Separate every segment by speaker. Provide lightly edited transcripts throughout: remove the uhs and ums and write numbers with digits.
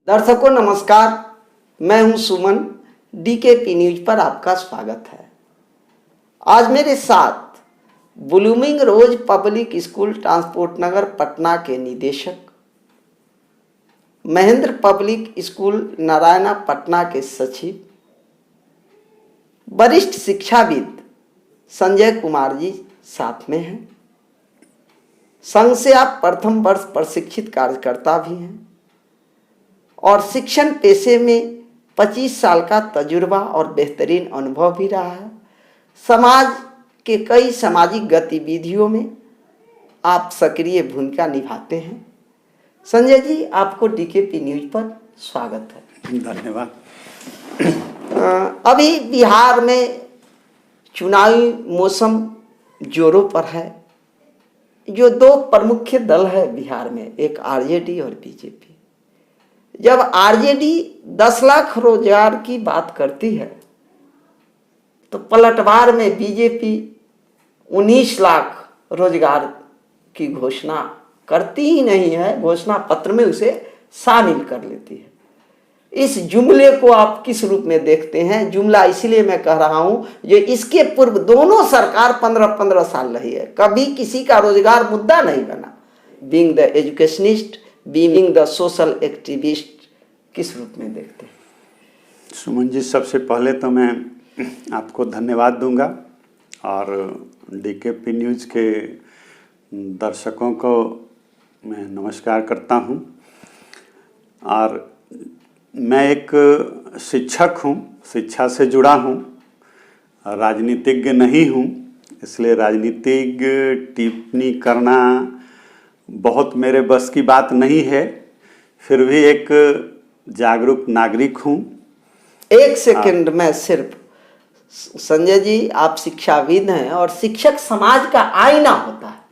Speaker 1: दर्शकों नमस्कार, मैं हूं सुमन। डीकेपी न्यूज पर आपका स्वागत है। आज मेरे साथ ब्लूमिंग रोज public school transport Nagar Patna के निदेशक, महेंद्र पब्लिक स्कूल नारायणा पटना के सचिव, वरिष्ठ शिक्षाविद संजय कुमार जी साथ में हैं। संघ से आप प्रथम वर्ष प्रशिक्षित कार्यकर्ता भी हैं और शिक्षण पेशे में 25 साल का तजुर्बा और बेहतरीन अनुभव भी रहा है। समाज के कई सामाजिक गतिविधियों में आप सक्रिय भूमिका निभाते हैं। संजय जी, आपको डीकेपी न्यूज पर स्वागत है।
Speaker 2: धन्यवाद।
Speaker 1: अभी बिहार में चुनावी मौसम जोरों पर है। जो दो प्रमुख दल है बिहार में, एक आरजेडी और बीजेपी। जब आरजेडी 10 लाख रोजगार की बात करती है तो पलटवार में बीजेपी 19 लाख रोजगार की घोषणा करती ही नहीं है, घोषणा पत्र में उसे शामिल कर लेती है। इस जुमले को आप किस रूप में देखते हैं? जुमला इसलिए मैं कह रहा हूं, जो इसके पूर्व दोनों सरकार 15-15 साल रही है, कभी किसी का रोजगार मुद्दा नहीं बना। Being the educationist, being the social activist, किस रूप में देखते हैं?
Speaker 2: सुमन जी, सबसे पहले तो मैं आपको धन्यवाद दूंगा और डीकेपी न्यूज़ के दर्शकों को मैं नमस्कार करता हूं। और मैं एक शिक्षक हूं, शिक्षा से जुड़ा हूं, राजनीतिज्ञ नहीं हूं, इसलिए राजनीतिक टिप्पणी करना बहुत मेरे बस की बात नहीं है। फिर भी एक जागरूक नागरिक हूं।
Speaker 1: एक सेकंड में सिर्फ, संजय जी, आप शिक्षाविद हैं और शिक्षक समाज का आईना होता है।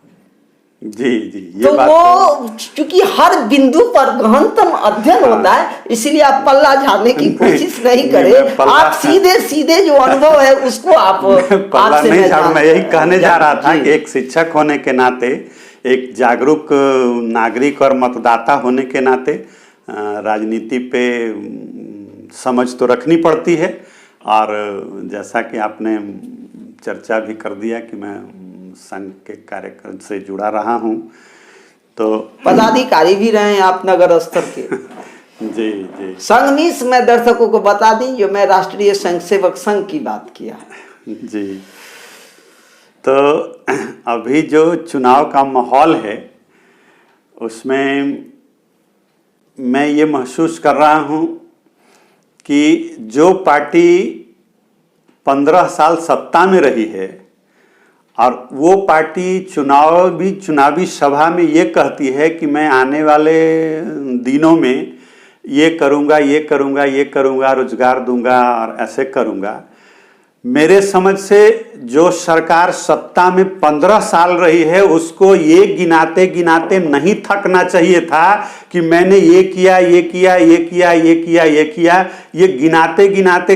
Speaker 2: जी जी, ये
Speaker 1: तो
Speaker 2: बात
Speaker 1: वो चूंकि हर बिंदु पर गहनतम अध्ययन होता है, इसीलिए आप पल्ला झाड़ने की कोशिश नहीं करें। आप सीधे सीधे जो अनुभव है उसको आप
Speaker 2: पल्ला नहीं झाड़। मैं यही कहने जा रहा था कि एक शिक्षक होने के नाते, एक जागरूक नागरिक और मतदाता होने के नाते राजनीति पे समझ तो रखनी पड़ती है। और जैसा कि आपने चर्चा भी कर दिया कि मैं संघ के कार्यक्रम से जुड़ा रहा हूं, तो
Speaker 1: पदाधिकारी भी रहे हैं आप नगर स्तर के।
Speaker 2: जी जी।
Speaker 1: संघ मैं दर्शकों को बता दी, जो मैं राष्ट्रीय स्वयं सेवक संघ की बात किया
Speaker 2: जी। तो अभी जो चुनाव का माहौल है उसमें मैं ये महसूस कर रहा हूं कि जो पार्टी 15 साल सत्ता में रही है और वो पार्टी चुनावी सभा में ये कहती है कि मैं आने वाले दिनों में ये करूँगा, ये करूँगा, ये करूँगा, रोजगार दूंगा और ऐसे करूँगा। मेरे समझ से जो सरकार सत्ता में 15 साल रही है उसको ये गिनाते गिनाते नहीं थकना चाहिए था कि मैंने ये किया, ये किया, ये किया, ये किया, ये किया। ये गिनाते गिनाते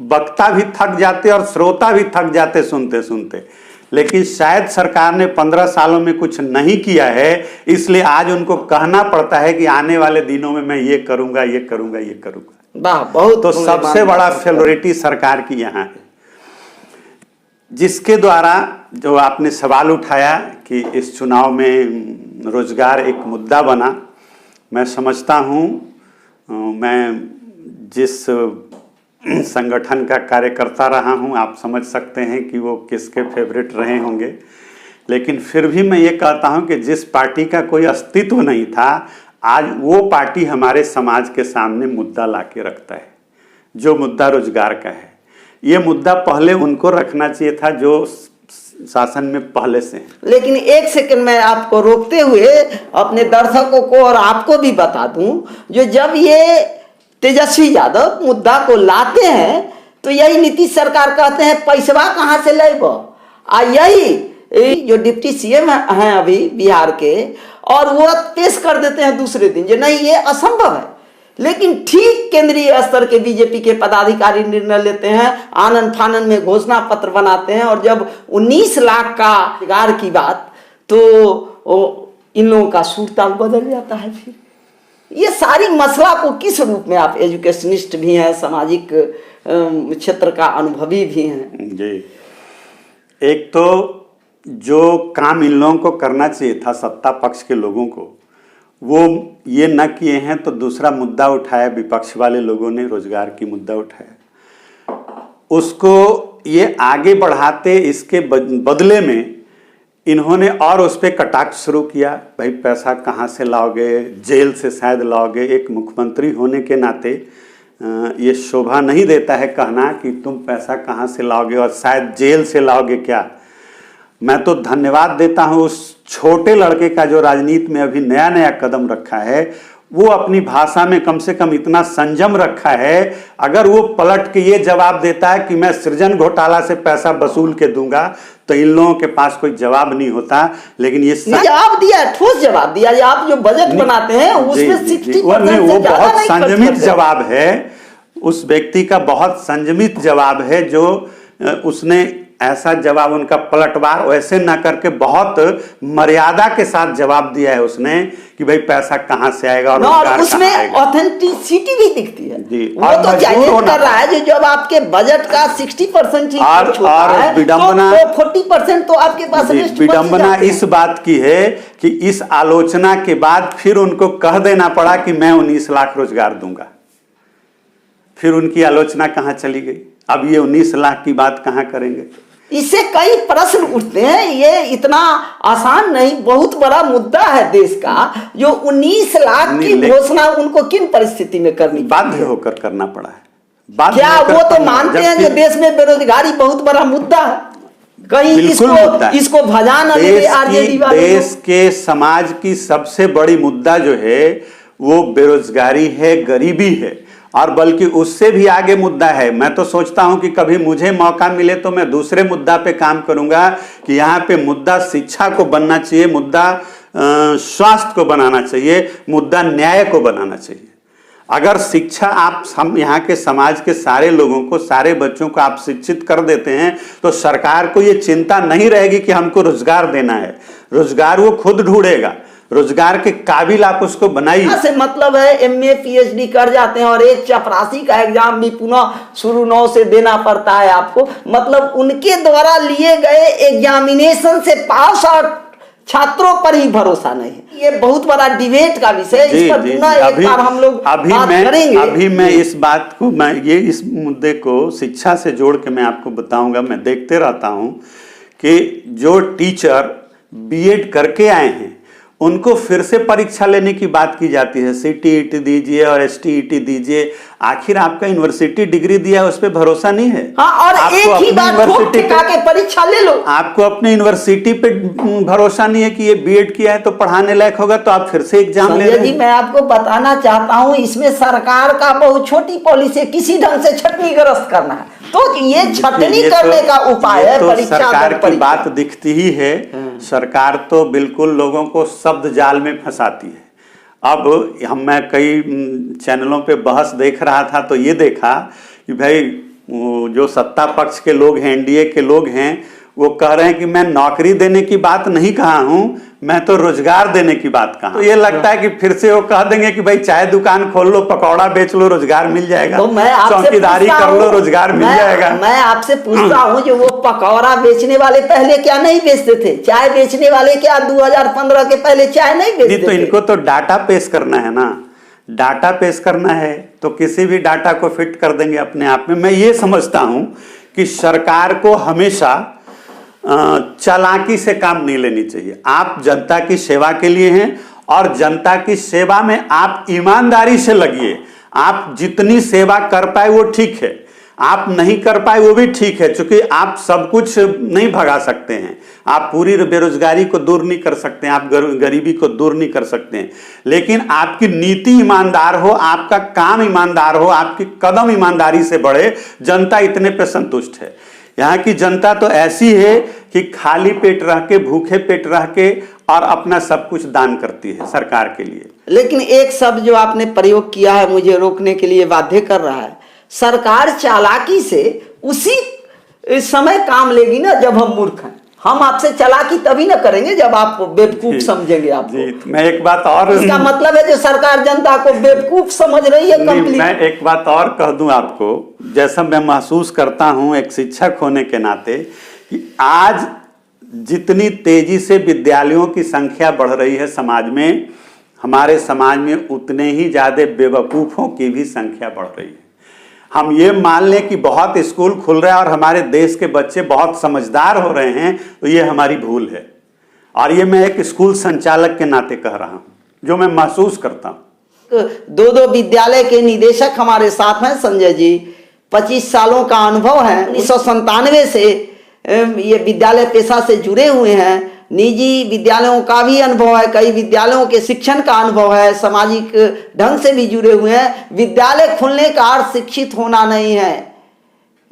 Speaker 2: वक्ता भी थक जाते और श्रोता भी थक जाते सुनते सुनते। लेकिन शायद सरकार ने 15 सालों में कुछ नहीं किया है, इसलिए आज उनको कहना पड़ता है कि आने वाले दिनों में मैं ये करूँगा, ये करूँगा, ये करूँगा।
Speaker 1: वाह, बहुत।
Speaker 2: तो सबसे बड़ा फेलोरिटी सरकार की यहाँ है, जिसके द्वारा जो आपने सवाल उठाया कि इस चुनाव में रोजगार एक मुद्दा बना। मैं समझता हूँ, मैं जिस संगठन का कार्यकर्ता रहा हूँ, आप समझ सकते हैं कि वो किसके फेवरेट रहे होंगे। लेकिन फिर भी मैं ये कहता हूँ कि जिस पार्टी का कोई अस्तित्व नहीं था, आज वो पार्टी हमारे समाज के सामने मुद्दा ला के रखता है, जो मुद्दा रोजगार का है। ये मुद्दा पहले उनको रखना चाहिए था जो शासन में पहले से हैं।
Speaker 1: लेकिन एक सेकंड में आपको रोकते हुए अपने दर्शकों को और आपको भी बता दूं, जो जब ये तेजस्वी यादव मुद्दा को लाते हैं तो यही नीतीश सरकार कहते हैं पैसवा कहाँ से लेबो। यही जो डिप्टी सीएम हैं अभी बिहार के, और वो पेश कर देते हैं दूसरे दिन जो नहीं, ये असंभव है। लेकिन ठीक केंद्रीय स्तर के बीजेपी के पदाधिकारी निर्णय लेते हैं, आनन फानन में घोषणा पत्र बनाते हैं, और जब 19 लाख का रोजगार की बात, तो इन लोगों का सूरताल बदल जाता है। फिर ये सारी मसला को किस रूप में, आप एजुकेशनिस्ट भी हैं, सामाजिक क्षेत्र का अनुभवी भी हैं
Speaker 2: जी। एक तो जो काम इन लोगों को करना चाहिए था, सत्ता पक्ष के लोगों को, वो ये न किए हैं, तो दूसरा मुद्दा उठाया विपक्ष वाले लोगों ने, रोजगार की मुद्दा उठाया, उसको ये आगे बढ़ाते, इसके बदले में इन्होंने और उस पर कटाक्ष शुरू किया। भाई पैसा कहाँ से लाओगे, जेल से शायद लाओगे। एक मुख्यमंत्री होने के नाते ये शोभा नहीं देता है कहना कि तुम पैसा कहाँ से लाओगे और शायद जेल से लाओगे क्या। मैं तो धन्यवाद देता हूँ उस छोटे लड़के का जो राजनीति में अभी नया नया कदम रखा है, वो अपनी भाषा में कम से कम इतना संयम रखा है। अगर वो पलट के ये जवाब देता है कि मैं सृजन घोटाला से पैसा वसूल के दूंगा, तो इन लोगों के पास कोई जवाब नहीं होता। लेकिन ये
Speaker 1: जवाब दिया, ठोस जवाब दिया। आप जो बजट बनाते हैं उसमें 60%
Speaker 2: वो बहुत संयमित जवाब है, उस व्यक्ति का बहुत संयमित जवाब है, जो उसने ऐसा जवाब, उनका पलटवार वैसे ना करके बहुत मर्यादा के साथ जवाब दिया है उसने कि भाई पैसा कहाँ से आएगा और
Speaker 1: उसमें ऑथेंटिसिटी भी दिखती है
Speaker 2: जी।
Speaker 1: वो
Speaker 2: और
Speaker 1: तो जाहिर कर रहा है जो जब आपके बजट का 60% ही खर्च होता है,
Speaker 2: विडंबना
Speaker 1: तो 40% तो आपके पास
Speaker 2: विडंबना इस बात की है कि इस आलोचना के बाद फिर उनको कह देना पड़ा कि मैं 19 लाख रोजगार दूंगा। फिर उनकी आलोचना कहाँ चली गई? अब ये 19 लाख की बात कहाँ करेंगे?
Speaker 1: इससे कई प्रश्न उठते हैं। ये इतना आसान नहीं, बहुत बड़ा मुद्दा है देश का, जो 19 लाख की घोषणा उनको किन परिस्थिति में करनी,
Speaker 2: बाध्य होकर करना पड़ा है।
Speaker 1: क्या वो तो मानते हैं जो देश में बेरोजगारी बहुत बड़ा मुद्दा है? कहीं इसको भजा न ले आरजेडी वाले।
Speaker 2: देश के समाज की सबसे बड़ी मुद्दा जो है वो बेरोजगारी है, गरीबी है, और बल्कि उससे भी आगे मुद्दा है। मैं तो सोचता हूं कि कभी मुझे मौका मिले तो मैं दूसरे मुद्दा पे काम करूंगा कि यहाँ पे मुद्दा शिक्षा को बनना चाहिए, मुद्दा स्वास्थ्य को बनाना चाहिए, मुद्दा न्याय को बनाना चाहिए। अगर शिक्षा आप हम यहाँ के समाज के सारे लोगों को, सारे बच्चों को आप शिक्षित कर देते हैं, तो सरकार को ये चिंता नहीं रहेगी कि हमको रोजगार देना है। रोजगार वो खुद ढूंढेगा, रोजगार के काबिल आप उसको बनाइए।
Speaker 1: से मतलब है एमए पीएचडी कर जाते हैं और एक चपरासी का एग्जाम भी पुनः शुरू 9 से देना पड़ता है आपको। मतलब उनके द्वारा लिए गए एग्जामिनेशन से पास और छात्रों पर ही भरोसा नहीं है। ये बहुत बड़ा डिबेट का विषय, इस पर पुनः एक बार हम लोग बात करेंगे।
Speaker 2: अभी मैं इस बात को, मैं ये इस मुद्दे को शिक्षा से जोड़ के मैं आपको बताऊंगा। मैं देखते रहता हूं कि जो टीचर बीएड करके आए हैं उनको फिर से परीक्षा लेने की बात की जाती है। सीटीईटी दीजिए और एसटीईटी दीजिए। आखिर आपका यूनिवर्सिटी डिग्री दिया है, उस पर भरोसा नहीं है।
Speaker 1: हाँ, और एक ही बार ठोक ठिका के परीक्षा ले लो।
Speaker 2: आपको अपने यूनिवर्सिटी पे भरोसा नहीं है कि ये बीएड किया है तो पढ़ाने लायक होगा, तो आप फिर से एग्जाम ले रहे हैं।
Speaker 1: मैं आपको बताना चाहता हूँ, इसमें सरकार का बहुत छोटी पॉलिसी है, किसी ढंग से छटनी ग्रस्त करना है, तो ये छटनी करने का उपाय है।
Speaker 2: तो सरकार की बात दिखती ही है। सरकार तो बिल्कुल लोगों को शब्द जाल में फंसाती है। अब मैं कई चैनलों पे बहस देख रहा था तो ये देखा कि भाई जो सत्ता पक्ष के लोग हैं, एनडीए के लोग हैं, वो कह रहे हैं कि मैं नौकरी देने की बात नहीं कहा हूं, मैं तो रोजगार देने की बात कहा। तो ये लगता है कि फिर से वो कह देंगे कि भाई चाय दुकान खोल लो, पकौड़ा बेच लो, रोजगार मिल जाएगा।
Speaker 1: तो
Speaker 2: चौकीदारी कर लो, रोजगार मिल जाएगा।
Speaker 1: मैं आपसे पूछता हूँ, जो वो पकौड़ा बेचने वाले पहले क्या नहीं बेचते थे? चाय बेचने वाले क्या 2015 के पहले चाय नहीं बेचते थे?
Speaker 2: तो इनको तो डाटा पेश करना है ना, डाटा पेश करना है तो किसी भी डाटा को फिट कर देंगे अपने आप में। मैं ये समझता हूं कि सरकार को हमेशा चालाकी से काम नहीं लेनी चाहिए। आप जनता की सेवा के लिए हैं और जनता की सेवा में आप ईमानदारी से लगिए। आप जितनी सेवा कर पाए वो ठीक है, आप नहीं कर पाए वो भी ठीक है, क्योंकि आप सब कुछ नहीं भगा सकते हैं। आप पूरी बेरोजगारी को दूर नहीं कर सकते हैं, आप गरीबी को दूर नहीं कर सकते हैं, लेकिन आपकी नीति ईमानदार हो, आपका काम ईमानदार हो, आपकी कदम ईमानदारी से बढ़े, जनता इतने पे संतुष्ट है। यहाँ की जनता तो ऐसी है कि खाली पेट रह के, भूखे पेट रह के और अपना सब कुछ दान करती है सरकार के लिए।
Speaker 1: लेकिन एक शब्द जो आपने प्रयोग किया है मुझे रोकने के लिए बाध्य कर रहा है, सरकार चालाकी से उसी समय काम लेगी ना जब हम मूर्ख हैं। हम आपसे चालाकी तभी ना करेंगे जब आप बेवकूफ समझेंगे आपको।
Speaker 2: जी, मैं एक बात और,
Speaker 1: इसका मतलब है जो सरकार जनता को बेवकूफ समझ रही है कंप्लीट।
Speaker 2: मैं एक बात और कह दूं आपको, जैसा मैं महसूस करता हूं एक शिक्षक होने के नाते, कि आज जितनी तेजी से विद्यालयों की संख्या बढ़ रही है समाज में, हमारे समाज में उतने ही ज्यादा बेवकूफों की भी संख्या बढ़ रही है। हम ये मान लें कि बहुत स्कूल खुल रहे हैं और हमारे देश के बच्चे बहुत समझदार हो रहे हैं, तो ये हमारी भूल है। और ये मैं एक स्कूल संचालक के नाते कह रहा हूं, जो मैं महसूस करता हूं।
Speaker 1: दो विद्यालय के निदेशक हमारे साथ हैं संजय जी, 25 सालों का अनुभव है। 1997 से ये विद्यालय पेशा से जुड़े हुए हैं। निजी विद्यालयों का भी अनुभव है, कई विद्यालयों के शिक्षण का अनुभव है, सामाजिक ढंग से भी जुड़े हुए हैं। विद्यालय खुलने का अर्थ शिक्षित होना नहीं है।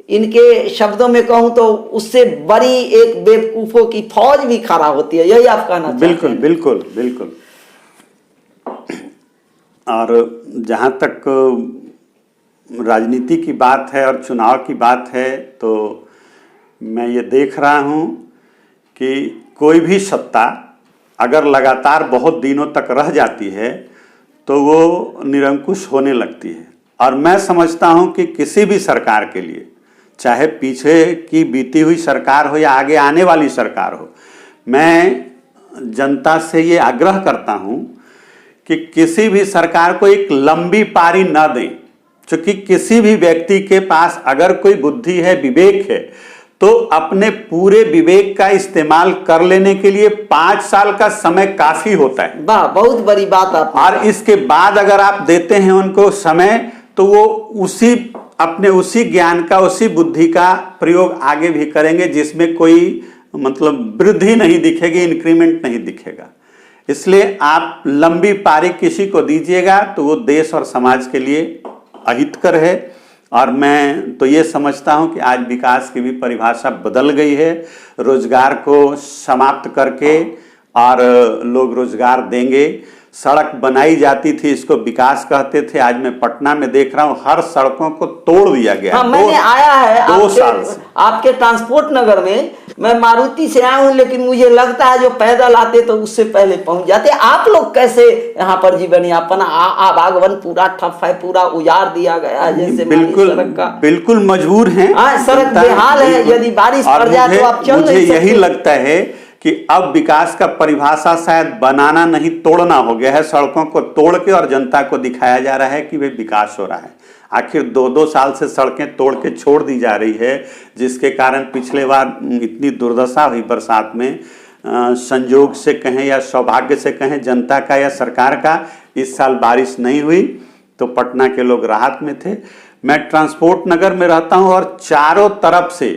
Speaker 1: इनके शब्दों में कहूं तो उससे बड़ी एक बेवकूफों की फौज भी खड़ा होती है, यही आप कहना चाहते हैं?
Speaker 2: बिल्कुल बिल्कुल बिल्कुल। और जहां तक राजनीति की बात है और चुनाव की बात है, तो मैं ये देख रहा हूं कि कोई भी सत्ता अगर लगातार बहुत दिनों तक रह जाती है तो वो निरंकुश होने लगती है। और मैं समझता हूं कि किसी भी सरकार के लिए, चाहे पीछे की बीती हुई सरकार हो या आगे आने वाली सरकार हो, मैं जनता से ये आग्रह करता हूं कि किसी भी सरकार को एक लंबी पारी न दें। क्योंकि किसी भी व्यक्ति के पास अगर कोई बुद्धि है, विवेक है, तो अपने पूरे विवेक का इस्तेमाल कर लेने के लिए 5 साल का समय काफी होता है।
Speaker 1: वाह, बहुत बड़ी बात आप।
Speaker 2: और इसके बाद अगर आप देते हैं उनको समय, तो वो उसी ज्ञान का, उसी बुद्धि का प्रयोग आगे भी करेंगे, जिसमें कोई मतलब वृद्धि नहीं दिखेगी, इंक्रीमेंट नहीं दिखेगा। इसलिए आप लंबी पारी किसी को दीजिएगा तो वो देश और समाज के लिए अहितकर है। और मैं तो ये समझता हूं कि आज विकास की भी परिभाषा बदल गई है। रोजगार को समाप्त करके और लोग रोजगार देंगे। सड़क बनाई जाती थी, इसको विकास कहते थे। आज मैं पटना में देख रहा हूं हर सड़कों को तोड़ दिया गया।
Speaker 1: हाँ, मैंने आया है
Speaker 2: 2 साल से
Speaker 1: आपके ट्रांसपोर्ट नगर में। मैं मारुति से आया हूं, लेकिन मुझे लगता है जो पैदल आते तो उससे पहले पहुंच जाते। आप लोग कैसे यहाँ पर जीवन यापन? आवागमन पूरा ठप है, पूरा उजाड़ दिया गया है, जैसे
Speaker 2: बिल्कुल मजबूर हैं।
Speaker 1: सड़क बेहाल है, यदि बारिश पड़ जाए तो आप चल नहीं सकते।
Speaker 2: मुझे यही लगता है कि अब विकास का परिभाषा शायद बनाना नहीं, तोड़ना हो गया है। सड़कों को तोड़ के और जनता को दिखाया जा रहा है कि वे विकास हो रहा है। आखिर 2-2 साल से सड़कें तोड़ के छोड़ दी जा रही है, जिसके कारण पिछले बार इतनी दुर्दशा हुई बरसात में। संयोग से कहें या सौभाग्य से कहें जनता का या सरकार का, इस साल बारिश नहीं हुई तो पटना के लोग राहत में थे। मैं ट्रांसपोर्ट नगर में रहता हूं और चारों तरफ से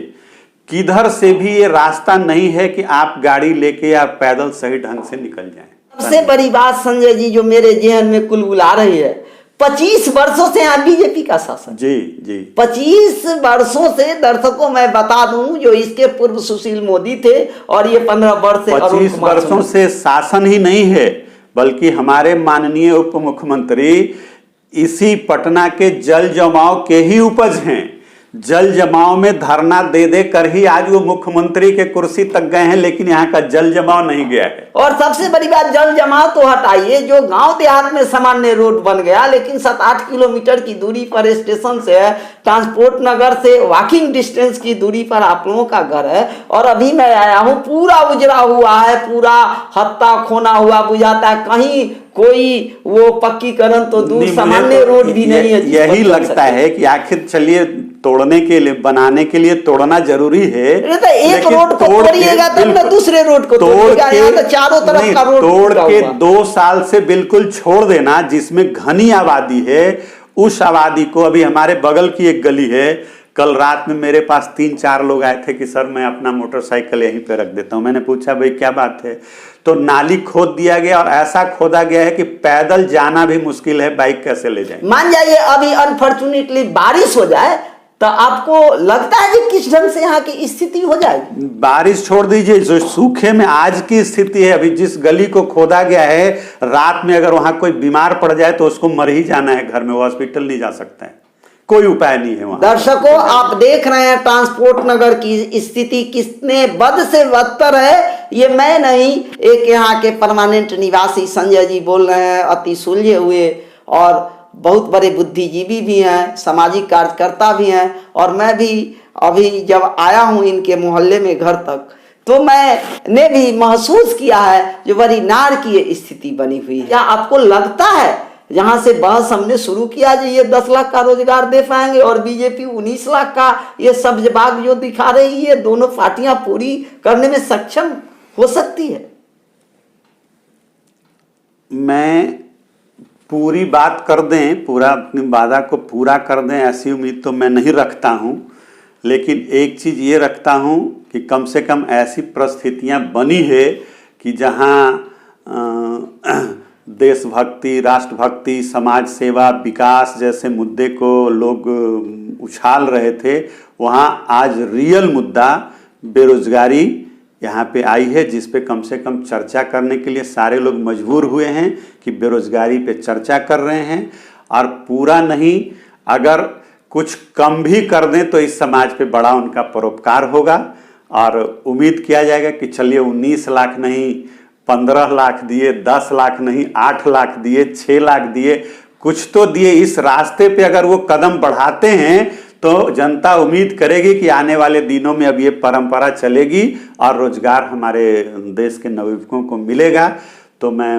Speaker 2: किधर से भी ये रास्ता नहीं है कि आप गाड़ी लेके या पैदल सही ढंग से निकल जाएं।
Speaker 1: सबसे बड़ी बात संजय जी जो मेरे जेहन में कुलबुला रही है, 25 वर्षों से यहाँ बीजेपी का शासन।
Speaker 2: जी जी,
Speaker 1: 25 वर्षों से, दर्शकों मैं बता दूं, जो इसके पूर्व सुशील मोदी थे और ये 15 वर्ष से
Speaker 2: 25 वर्षों से शासन ही नहीं है, बल्कि हमारे माननीय उप मुख्यमंत्री इसी पटना के जल जमाव के ही उपज हैं। जल जमाव में धरना दे दे कर ही आज वो मुख्यमंत्री के कुर्सी तक गए हैं, लेकिन यहाँ का जल जमाव नहीं गया है। और
Speaker 1: सबसे बड़ी बात, जल जमाव तो हटाइए, जो गांव देहात में सामान्य रोड बन गया, लेकिन 7-8 किलोमीटर की दूरी पर स्टेशन से है, ट्रांसपोर्ट नगर से वॉकिंग डिस्टेंस की दूरी पर आप लोगों का घर है। और अभी मैं आया हूँ, पूरा उजड़ा हुआ है, पूरा हत्ता खोना हुआ बुझाता है। कहीं कोई वो पक्कीकरण तो दूर, सामान्य रोड भी नहीं है।
Speaker 2: यही लगता है कि आखिर चलिए तोड़ने के लिए, बनाने के लिए तोड़ना जरूरी है।
Speaker 1: एक रोड को तोड़िएगा तब ना दूसरे रोड को तोड़िएगा। यहाँ तो चारों तरफ का रोड
Speaker 2: तोड़ के 2 साल से बिल्कुल छोड़ देना, जिसमें घनी आबादी है, उस आबादी को। अभी हमारे बगल की एक गली है, कल रात में मेरे पास 3-4 लोग आए थे कि सर मैं अपना मोटरसाइकिल यहीं पे रख देता हूं। मैंने पूछा भाई क्या बात है, तो नाली खोद दिया गया और ऐसा खोदा गया है कि पैदल जाना भी मुश्किल है, बाइक कैसे ले जाए।
Speaker 1: मान जाइए अभी अनफॉर्चुनेटली बारिश हो जाए तो आपको लगता है कि किस ढंग से यहाँ की स्थिति हो जाएगी?
Speaker 2: बारिश छोड़ दीजिए, जो सूखे में आज की स्थिति है, अभी जिस गली को खोदा गया है, रात में अगर वहां कोई बीमार पड़ जाए तो उसको मर ही जाना है घर में, वो हॉस्पिटल नहीं जा सकता है। कोई उपाय नहीं है वहां।
Speaker 1: दर्शकों, आप देख रहे हैं ट्रांसपोर्ट नगर की स्थिति कितने बद से बदतर है। ये मैं नहीं, एक यहाँ के परमानेंट निवासी संजय जी बोल रहे हैं, अति सुलझे हुए और बहुत बड़े बुद्धिजीवी भी हैं, सामाजिक कार्यकर्ता भी हैं। और मैं भी अभी जब आया हूँ इनके मोहल्ले में घर तक, तो मैंने भी महसूस किया है जो बड़ी नारकीय स्थिति बनी हुई है। क्या आपको लगता है जहां से बहस हमने शुरू किया जो ये 10 लाख का रोजगार दे पाएंगे और बीजेपी 19 लाख का, ये सब जवाब जो दिखा रही है, दोनों पार्टियां पूरी करने में सक्षम हो सकती है?
Speaker 2: मैं पूरी बात कर दें, पूरा अपनी वादा को पूरा कर दें ऐसी उम्मीद तो मैं नहीं रखता हूं, लेकिन एक चीज ये रखता हूं कि कम से कम ऐसी परिस्थितियां बनी है कि जहां देशभक्ति, राष्ट्रभक्ति, समाज सेवा, विकास जैसे मुद्दे को लोग उछाल रहे थे, वहां आज रियल मुद्दा बेरोजगारी यहाँ पे आई है, जिस पे कम से कम चर्चा करने के लिए सारे लोग मजबूर हुए हैं कि बेरोजगारी पे चर्चा कर रहे हैं। और पूरा नहीं, अगर कुछ कम भी कर दें तो इस समाज पे बड़ा उनका परोपकार होगा। और उम्मीद किया जाएगा कि चलिए 19 लाख नहीं 15 लाख दिए, 10 लाख नहीं 8 लाख दिए, 6 लाख दिए, कुछ तो दिए। इस रास्ते पे अगर वो कदम बढ़ाते हैं तो जनता उम्मीद करेगी कि आने वाले दिनों में अब ये परंपरा चलेगी और रोजगार हमारे देश के नवयुवकों को मिलेगा। तो मैं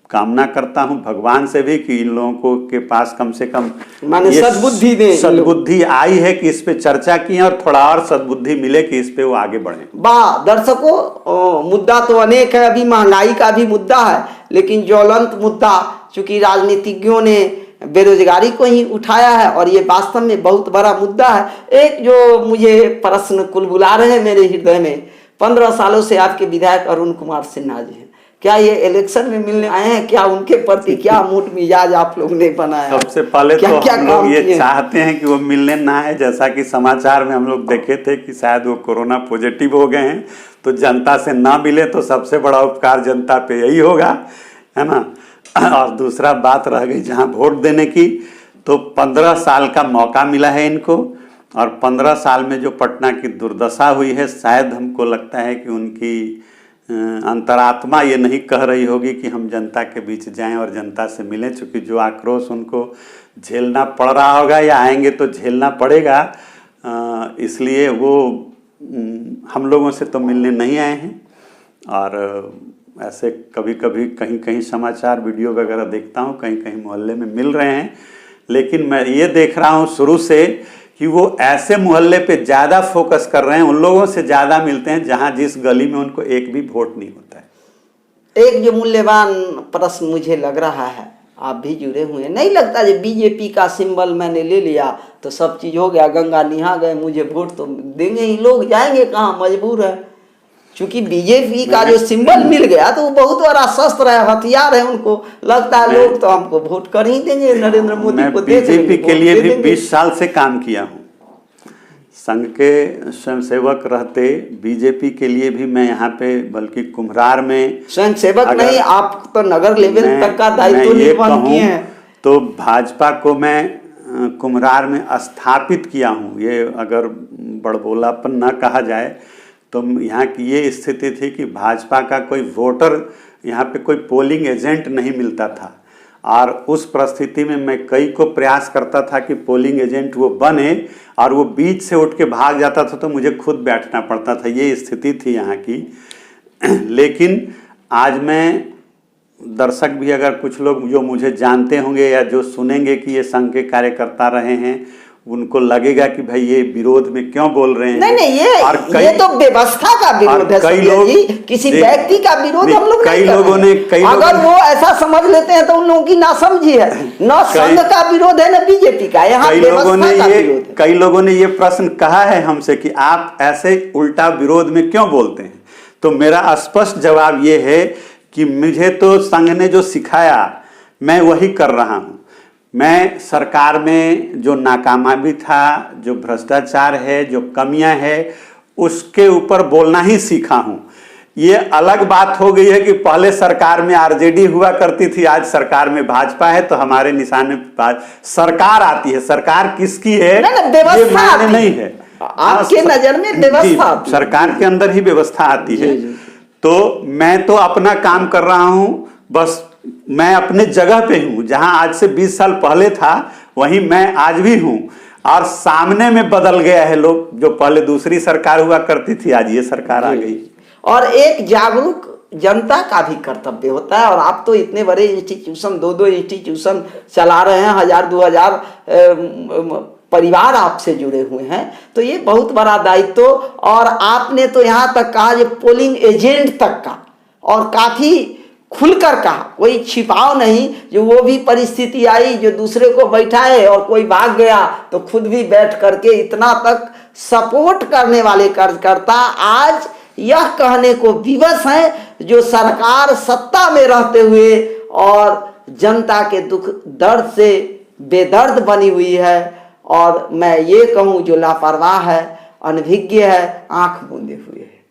Speaker 2: कामना करता हूं भगवान से भी कि इन लोगों को के पास कम से कम
Speaker 1: सद्बुद्धि दे,
Speaker 2: सद्बुद्धि आई है कि इस पे चर्चा की और थोड़ा और सद्बुद्धि मिले कि इस पे वो आगे बढ़े।
Speaker 1: वाह दर्शकों, मुद्दा तो अनेक है, अभी महंगाई का भी मुद्दा है, लेकिन ज्वलंत मुद्दा चूंकि राजनीतिज्ञों ने बेरोजगारी को ही उठाया है और ये वास्तव में बहुत बड़ा मुद्दा है। एक जो मुझे प्रश्न कुलबुला रहे हैं मेरे हृदय में, 15 सालों से आपके विधायक अरुण कुमार सिन्हा जी हैं, क्या ये इलेक्शन में मिलने आए हैं? क्या उनके प्रति क्या मूड मिजाज आप लोग ने बनाया?
Speaker 2: सबसे पहले तो हम लोग ये चाहते हैं कि वो मिलने ना आए। जैसा कि समाचार में हम लोग देखे थे कि शायद वो कोरोना पॉजिटिव हो गए हैं, तो जनता से ना मिले तो सबसे बड़ा उपकार जनता पे यही होगा, है ना। और दूसरा बात रह गई जहाँ वोट देने की, तो 15 साल का मौका मिला है इनको, और 15 साल में जो पटना की दुर्दशा हुई है, शायद हमको लगता है कि उनकी अंतरात्मा ये नहीं कह रही होगी कि हम जनता के बीच जाएं और जनता से मिलें, चूँकि जो आक्रोश उनको झेलना पड़ रहा होगा या आएंगे तो झेलना पड़ेगा, इसलिए वो हम लोगों से तो मिलने नहीं आए हैं। और ऐसे कभी कभी कहीं कहीं समाचार वीडियो वगैरह देखता हूँ, कहीं कहीं मोहल्ले में मिल रहे हैं, लेकिन मैं ये देख रहा हूँ शुरू से कि वो ऐसे मोहल्ले पे ज़्यादा फोकस कर रहे हैं, उन लोगों से ज़्यादा मिलते हैं जहाँ जिस गली में उनको एक भी वोट नहीं होता है।
Speaker 1: एक जो मूल्यवान प्रश्न मुझे लग रहा है, आप भी जुड़े हुए हैं, नहीं लगता जो बीजेपी का सिंबल मैंने ले लिया तो सब चीज़ हो गया, गंगा निहा गए, मुझे वोट तो देंगे ही, लोग जाएंगे कहाँ, मजबूर है। क्योंकि बीजेपी का जो सिंबल मिल गया तो वो बहुत बड़ा शस्त्र है, हथियार है, उनको लगता है लोग तो हमको वोट कर ही देंगे, नरेंद्र मोदी को देख लेंगे।
Speaker 2: बीजेपी के लिए भी 20 साल से काम किया हूँ, संघ के स्वयंसेवक रहते बीजेपी के लिए भी मैं यहाँ पे, बल्कि कुम्हरार में
Speaker 1: स्वयंसेवक नहीं, आप तो नगर लेवल तक का दायित्व निर्वहन किए हैं।
Speaker 2: तो भाजपा को मैं कुम्हरार में स्थापित किया हूँ। ये अगर बड़बोलापन न कहा जाए तो यहाँ की ये स्थिति थी कि भाजपा का कोई वोटर यहाँ पे कोई पोलिंग एजेंट नहीं मिलता था, और उस परिस्थिति में मैं कई को प्रयास करता था कि पोलिंग एजेंट वो बने, और वो बीच से उठ के भाग जाता था तो मुझे खुद बैठना पड़ता था। ये स्थिति थी यहाँ की। लेकिन आज मैं, दर्शक भी अगर कुछ लोग जो मुझे जानते होंगे या जो सुनेंगे कि ये संघ के कार्यकर्ता रहे हैं, उनको लगेगा कि भाई ये विरोध में क्यों बोल रहे हैं।
Speaker 1: नहीं, ये तो व्यवस्था का विरोध है,
Speaker 2: कई लोग
Speaker 1: जी, किसी व्यक्ति का विरोध हम लोग नहीं कर रहे हैं। अगर वो ऐसा समझ लेते हैं तो उन लोगों की नासमझी है, न संघ का विरोध है न बीजेपी का, यहाँ
Speaker 2: कई लोगों ने ये प्रश्न कहा है हमसे कि आप ऐसे उल्टा विरोध में क्यों बोलते हैं। तो मेरा स्पष्ट जवाब ये है कि मुझे तो संघ ने जो सिखाया मैं वही कर रहा हूँ। मैं सरकार में जो नाकामयाबी था, जो भ्रष्टाचार है, जो कमियां है, उसके ऊपर बोलना ही सीखा हूं। ये अलग बात हो गई है कि पहले सरकार में आरजेडी हुआ करती थी, आज सरकार में भाजपा है, तो हमारे निशान में सरकार आती है। सरकार किसकी है ये मायने नहीं है,
Speaker 1: आपके नजर में व्यवस्था
Speaker 2: सरकार के अंदर ही व्यवस्था आती है। तो मैं तो अपना काम कर रहा हूं, बस मैं अपने जगह पे हूं, जहां आज से 20 साल पहले था वहीं मैं आज भी हूं। और सामने में बदल गया है लोग, जो पहले दूसरी सरकार हुआ करती थी आज ये सरकार आ गई।
Speaker 1: और एक जागरूक जनता का भी कर्तव्य होता है। और आप तो इतने बड़े इंस्टीट्यूशन, दो इंस्टीट्यूशन चला रहे हैं, 1000-2000 परिवार आपसे जुड़े हुए हैं, तो ये बहुत बड़ा दायित्व। और आपने तो यहाँ तक कहा जो पोलिंग एजेंट तक का, और काफी खुलकर कहा, कोई छिपाव नहीं। जो वो भी परिस्थिति आई जो दूसरे को बैठाए और कोई भाग गया तो खुद भी बैठ करके इतना तक सपोर्ट करने वाले कार्यकर्ता आज यह कहने को विवश हैं जो सरकार सत्ता में रहते हुए और जनता के दुख दर्द से बेदर्द बनी हुई है। और मैं ये कहूँ जो लापरवाह है, अनभिज्ञ है, आंख मूंदे हुए है।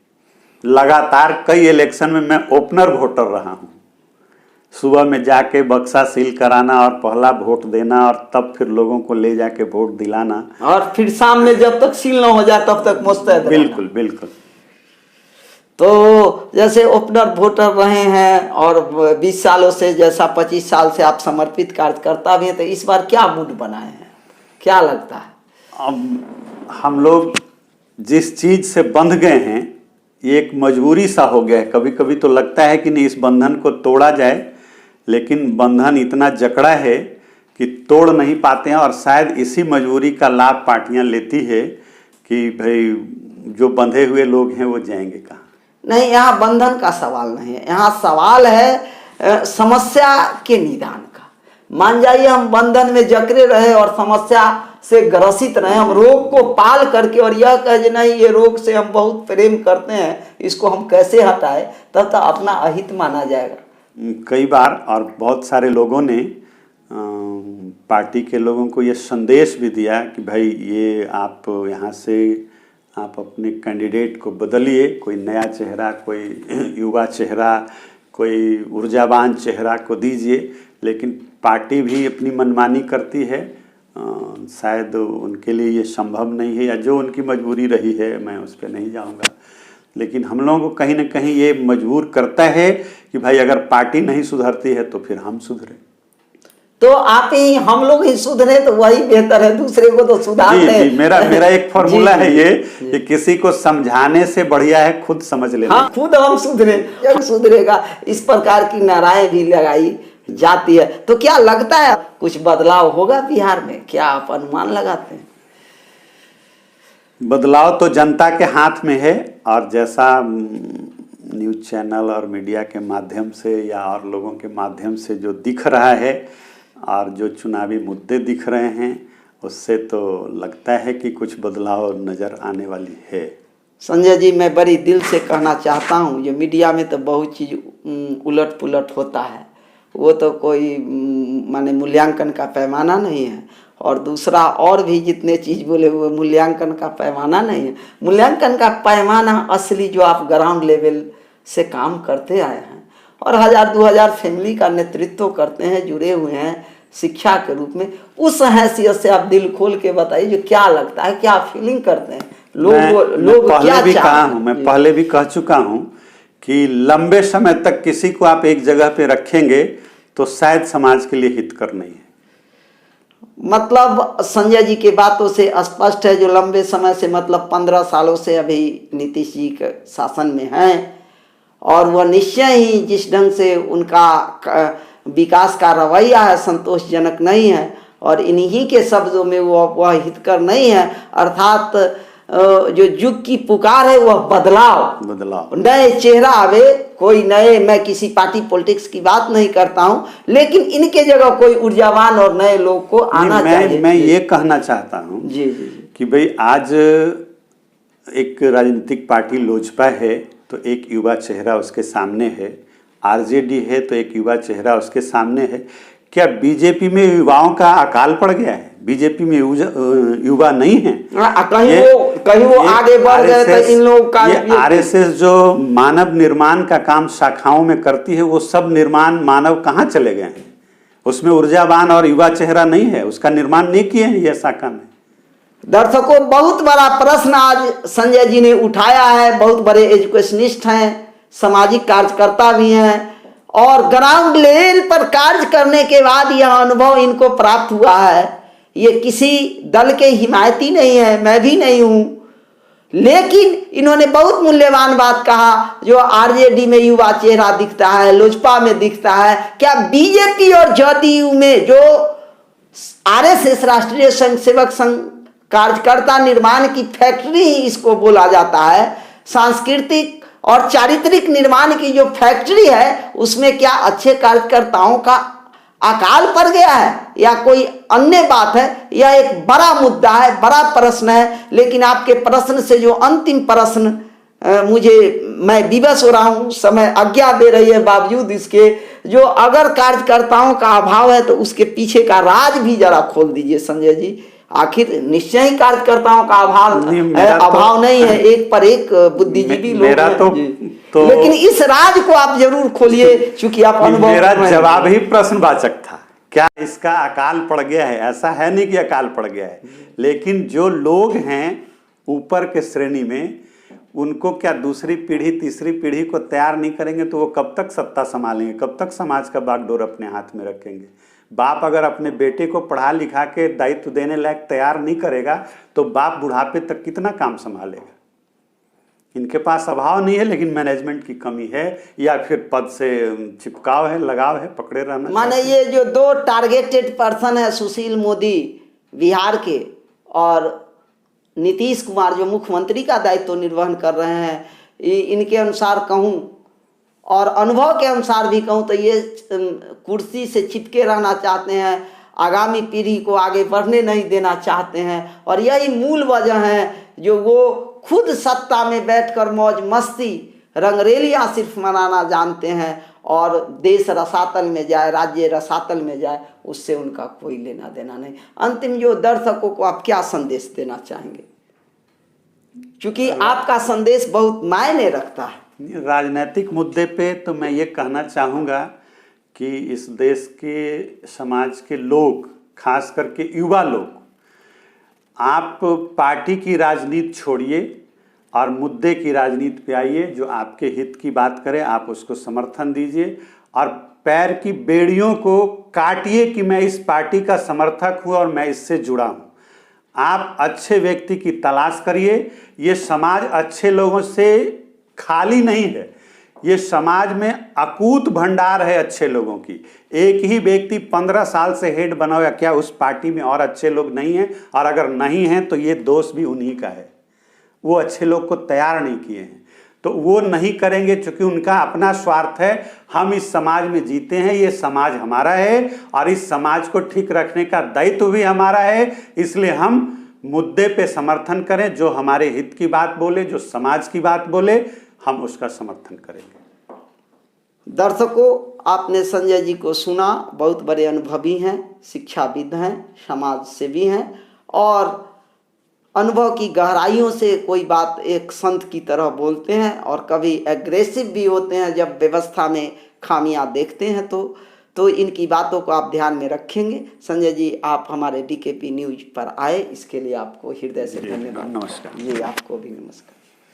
Speaker 2: लगातार कई इलेक्शन में मैं ओपनर वोटर रहा हूं। सुबह में जाके बक्सा सील कराना और पहला वोट देना और तब फिर लोगों को ले जाके वोट दिलाना,
Speaker 1: और फिर शाम में जब तक सील न हो जाए तब तक मुस्तैद।
Speaker 2: बिल्कुल बिल्कुल।
Speaker 1: तो जैसे ओपनर वोटर रहे हैं और 20 सालों से, जैसा 25 साल से आप समर्पित कार्यकर्ता भी हैं, तो इस बार क्या मूड बनाए हैं, क्या लगता है?
Speaker 2: अब हम लोग जिस चीज से बंध गए हैं ये एक मजबूरी सा हो गया है। कभी कभी तो लगता है कि नहीं इस बंधन को तोड़ा जाए, लेकिन बंधन इतना जकड़ा है कि तोड़ नहीं पाते हैं। और शायद इसी मजबूरी का लाभ पार्टियां लेती है कि भाई जो बंधे हुए लोग हैं वो जाएंगे कहाँ।
Speaker 1: नहीं, यहाँ बंधन का सवाल नहीं है, यहाँ सवाल है समस्या के निदान का। मान जाइए हम बंधन में जकड़े रहे और समस्या से ग्रसित रहे, हम रोग को पाल करके और यह कहे नहीं ये रोग से हम बहुत प्रेम करते हैं, इसको हम कैसे हटाए, तब तो अपना अहित माना जाएगा।
Speaker 2: कई बार और बहुत सारे लोगों ने पार्टी के लोगों को ये संदेश भी दिया कि भाई ये आप यहाँ से आप अपने कैंडिडेट को बदलिए, कोई नया चेहरा, कोई युवा चेहरा, कोई ऊर्जावान चेहरा को दीजिए। लेकिन पार्टी भी अपनी मनमानी करती है, शायद उनके लिए ये संभव नहीं है, या जो उनकी मजबूरी रही है मैं उस पर नहीं जाऊंगा। लेकिन हम लोगों को कहीं ना कहीं ये मजबूर करता है कि भाई अगर पार्टी नहीं सुधरती है तो फिर हम सुधरे।
Speaker 1: तो आप ही, हम लोग ही सुधरे तो वही बेहतर है, दूसरे को तो सुधारते हैं।
Speaker 2: मेरा एक फॉर्मूला है ये कि किसी को समझाने से बढ़िया है खुद समझ लेना।
Speaker 1: हाँ, खुद हम सुधरे, जब सुधरेगा। इस प्रकार की नाराएं भी लगाई जाती है। तो क्या लगता है कुछ बदलाव होगा बिहार में, क्या आप अनुमान लगाते हैं?
Speaker 2: बदलाव तो जनता के हाथ में है, और जैसा न्यूज़ चैनल और मीडिया के माध्यम से या और लोगों के माध्यम से जो दिख रहा है और जो चुनावी मुद्दे दिख रहे हैं, उससे तो लगता है कि कुछ बदलाव नज़र आने वाली है।
Speaker 1: संजय जी, मैं बड़ी दिल से कहना चाहता हूँ, जो मीडिया में तो बहुत चीज़ उलट पुलट होता है, वो तो कोई माने मूल्यांकन का पैमाना नहीं है। और दूसरा, और भी जितने चीज़ बोले हुए मूल्यांकन का पैमाना नहीं है। मूल्यांकन का पैमाना असली जो आप ग्राउंड लेवल से काम करते आए हैं और 1000-2000 फैमिली का नेतृत्व करते हैं, जुड़े हुए हैं शिक्षा के रूप में, उस हैसियत से आप दिल खोल के बताइए जो क्या लगता है, क्या फीलिंग करते हैं लोग क्या चाहते हैं?
Speaker 2: मैं पहले भी कह चुका हूँ कि लंबे समय तक किसी को आप एक जगह पे रखेंगे तो शायद समाज के लिए हितकर नहीं है।
Speaker 1: मतलब संजय जी की बातों से स्पष्ट है, जो लंबे समय से मतलब 15 सालों से अभी नीतीश जी के शासन में हैं, और वह निश्चय ही जिस ढंग से उनका विकास का रवैया है संतोषजनक नहीं है, और इन्हीं के शब्दों में वह हितकर नहीं है। अर्थात जो युग की पुकार है वह बदलाव, नए चेहरा आवे, कोई नए, मैं किसी पार्टी पॉलिटिक्स की बात नहीं करता हूं, लेकिन इनके जगह कोई ऊर्जावान और नए लोग को आना चाहिए।
Speaker 2: मैं ये कहना चाहता हूं
Speaker 1: जी
Speaker 2: कि भाई आज एक राजनीतिक पार्टी लोजपा है तो एक युवा चेहरा उसके सामने है, आरजेडी है तो एक युवा चेहरा उसके सामने है। क्या बीजेपी में युवाओं का अकाल पड़ गया है? बीजेपी में युवा नहीं है।
Speaker 1: कहीं वो आगे बढ़ गए तो इन लोगों का
Speaker 2: ये आरएसएस जो मानव निर्माण का काम शाखाओं में करती है, वो सब निर्माण मानव कहाँ चले गए हैं? उसमें ऊर्जावान और युवा चेहरा नहीं है, उसका निर्माण नहीं किए हैं ये शाखा में।
Speaker 1: दर्शकों, बहुत बड़ा प्रश्न आज संजय जी ने उठाया है। बहुत बड़े एजुकेशनिस्ट हैं, सामाजिक कार्यकर्ता भी हैं और ग्राउंड लेवल पर कार्य करने के बाद यह अनुभव इनको प्राप्त हुआ है। ये किसी दल के हिमायती नहीं है, मैं भी नहीं हूं, लेकिन इन्होंने बहुत मूल्यवान बात कहा। जो आरजेडी में युवा चेहरा दिखता है, लोजपा में दिखता है, क्या बीजेपी और जदयू में जो आरएसएस राष्ट्रीय स्वयं सेवक संघ कार्यकर्ता निर्माण की फैक्ट्री ही इसको बोला जाता है, सांस्कृतिक और चारित्रिक निर्माण की जो फैक्ट्री है, उसमें क्या अच्छे कार्यकर्ताओं का अकाल पड़ गया है या कोई अन्य बात है? यह एक बड़ा मुद्दा है, बड़ा प्रश्न है। लेकिन आपके प्रश्न से जो अंतिम प्रश्न मैं विवश हो रहा हूं, समय आज्ञा दे रही है, बावजूद इसके जो अगर कार्यकर्ताओं का अभाव है तो उसके पीछे का राज भी जरा खोल दीजिए संजय जी। आखिर निश्चय ही कार्यकर्ताओं का अभाव नहीं है, एक पर एक बुद्धिजीवी लोग हैं। लेकिन इस राज को आप जरूर खोलिए, क्योंकि आप अनुभव।
Speaker 2: मेरा जवाब ही प्रश्नवाचक था। क्या इसका अकाल पड़ गया है? ऐसा है नहीं कि अकाल पड़ गया है, लेकिन जो लोग हैं ऊपर के श्रेणी में, उनको क्या दूसरी पीढ़ी तीसरी पीढ़ी को तैयार नहीं करेंगे तो वो कब तक सत्ता संभालेंगे? कब तक समाज का बागडोर अपने हाथ में रखेंगे? बाप अगर अपने बेटे को पढ़ा लिखा के दायित्व देने लायक तैयार नहीं करेगा तो बाप बुढ़ापे तक कितना काम संभालेगा? इनके पास अभाव नहीं है, लेकिन मैनेजमेंट की कमी है या फिर पद से चिपकाव है, लगाव है, पकड़े रहना।
Speaker 1: माने ये जो दो टारगेटेड पर्सन है, सुशील मोदी बिहार के और नीतीश कुमार जो मुख्यमंत्री का दायित्व निर्वहन कर रहे हैं, इनके अनुसार कहूँ और अनुभव के अनुसार भी कहूँ तो ये कुर्सी से चिपके रहना चाहते हैं, आगामी पीढ़ी को आगे बढ़ने नहीं देना चाहते हैं। और यही मूल वजह है जो वो खुद सत्ता में बैठकर मौज मस्ती रंगरेलियां सिर्फ मनाना जानते हैं और देश रसातल में जाए, राज्य रसातल में जाए, उससे उनका कोई लेना देना नहीं। अंतिम जो दर्शकों को आप क्या संदेश देना चाहेंगे, क्योंकि आपका संदेश बहुत मायने रखता है।
Speaker 2: राजनीतिक मुद्दे पे तो मैं ये कहना चाहूँगा कि इस देश के समाज के लोग, खास करके युवा लोग, आप पार्टी की राजनीति छोड़िए और मुद्दे की राजनीति पे आइए। जो आपके हित की बात करे आप उसको समर्थन दीजिए और पैर की बेड़ियों को काटिए कि मैं इस पार्टी का समर्थक हूँ और मैं इससे जुड़ा हूँ। आप अच्छे व्यक्ति की तलाश करिए। ये समाज अच्छे लोगों से खाली नहीं है, ये समाज में अकूत भंडार है अच्छे लोगों की। एक ही व्यक्ति 15 साल से हेड बना हुआ, क्या उस पार्टी में और अच्छे लोग नहीं हैं? और अगर नहीं हैं तो ये दोष भी उन्हीं का है, वो अच्छे लोग को तैयार नहीं किए हैं। तो वो नहीं करेंगे क्योंकि उनका अपना स्वार्थ है। हम इस समाज में जीते हैं, ये समाज हमारा है और इस समाज को ठीक रखने का दायित्व भी हमारा है। इसलिए हम मुद्दे पे समर्थन करें, जो हमारे हित की बात बोले, जो समाज की बात बोले, हम उसका समर्थन करेंगे।
Speaker 1: दर्शकों, आपने संजय जी को सुना। बहुत बड़े अनुभवी हैं, शिक्षाविद हैं, समाज सेवी हैं और अनुभव की गहराइयों से कोई बात एक संत की तरह बोलते हैं और कभी एग्रेसिव भी होते हैं जब व्यवस्था में खामियां देखते हैं तो इनकी बातों को आप ध्यान में रखेंगे। संजय जी, आप हमारे डीकेपी न्यूज पर आए, इसके लिए आपको हृदय से धन्यवाद।
Speaker 2: नमस्कार
Speaker 1: जी, आपको भी नमस्कार।